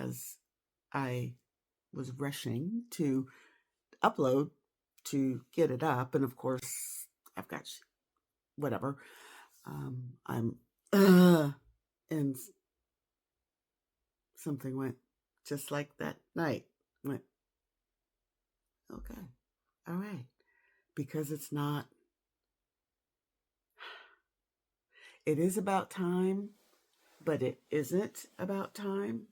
as I was rushing to upload to get it up. And of course, I've got whatever. I'm, and something went just like that night. Went, okay, all right. Because it is about time, but it isn't about time.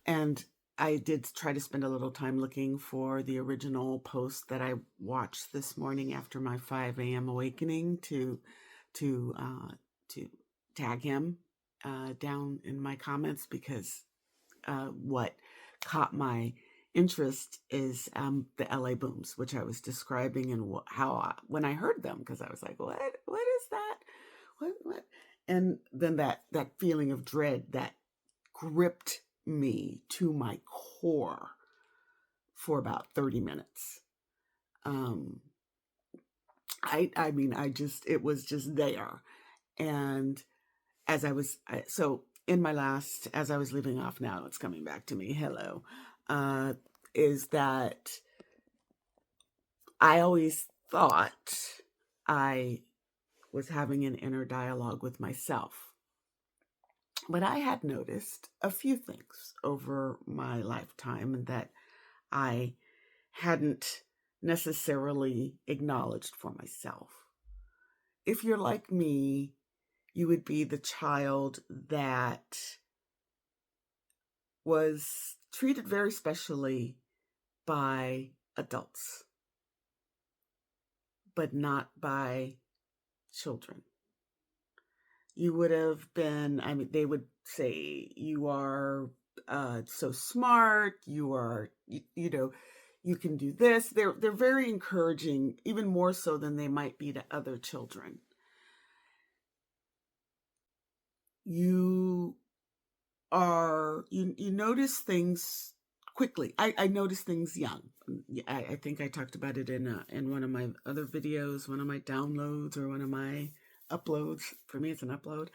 And I did try to spend a little time looking for the original post that I watched this morning after my 5 a.m. awakening to tag him down in my comments, because what caught my interest is the LA booms, which I was describing, and how when I heard them, because I was like, what is that? What? And then that feeling of dread that gripped me to my core for about 30 minutes. I mean, it was just there. And as I was, so in my last, as I was leaving off, now it's coming back to me, hello, is that I always thought I was having an inner dialogue with myself. But I had noticed a few things over my lifetime that I hadn't necessarily acknowledged for myself. If you're like me, you would be the child that was treated very specially by adults, but not by children. You would have been, I mean, they would say, you are so smart, you are, you know, you can do this. They're very encouraging, even more so than they might be to other children. You notice things quickly. I notice things young. I think I talked about it in one of my other videos, one of my downloads, or one of my uploads. For me, it's an upload.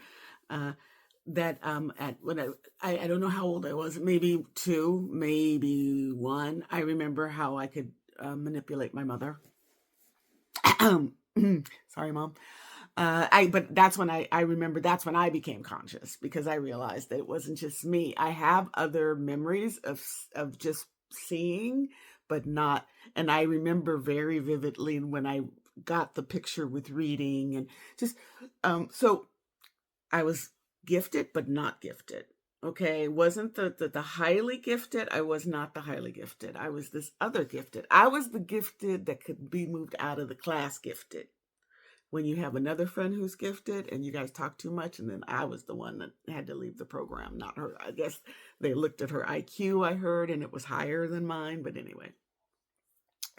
That at when I don't know how old I was, maybe 2, maybe 1. I remember how I could manipulate my mother. Sorry, Mom. But that's when I remember, that's when I became conscious, because I realized that it wasn't just me. I have other memories of just seeing, but not, and I remember very vividly when I got the picture with reading, and just, so I was gifted, but not gifted. Okay. Wasn't the highly gifted. I was not the highly gifted. I was this other gifted. I was the gifted that could be moved out of the class gifted. When you have another friend who's gifted and you guys talk too much, and then I was the one that had to leave the program, not her. I guess they looked at her IQ, I heard, and it was higher than mine. But anyway,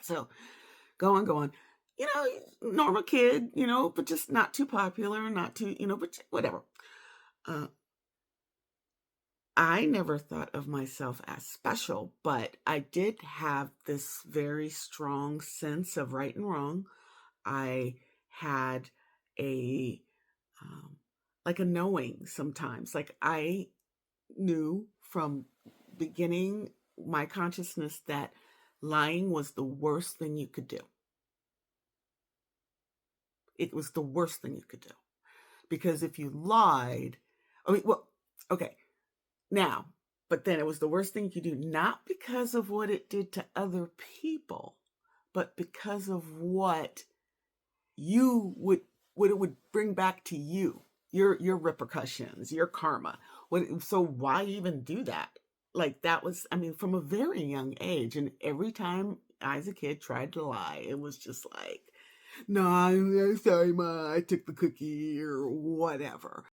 so going, normal kid, but just not too popular, not too, but whatever. I never thought of myself as special, but I did have this very strong sense of right and wrong. I had a like a knowing sometimes. Like I knew from beginning my consciousness that lying was the worst thing you could do. It was the worst thing you could do. Because if you lied, okay, now, but then it was the worst thing you could do, not because of what it did to other people, but because of what it would bring back to you, your repercussions, your karma. So why even do that? Like that was, I mean, from a very young age. And every time I, as a kid, tried to lie, it was just like, no, I'm sorry, Ma, I took the cookie or whatever.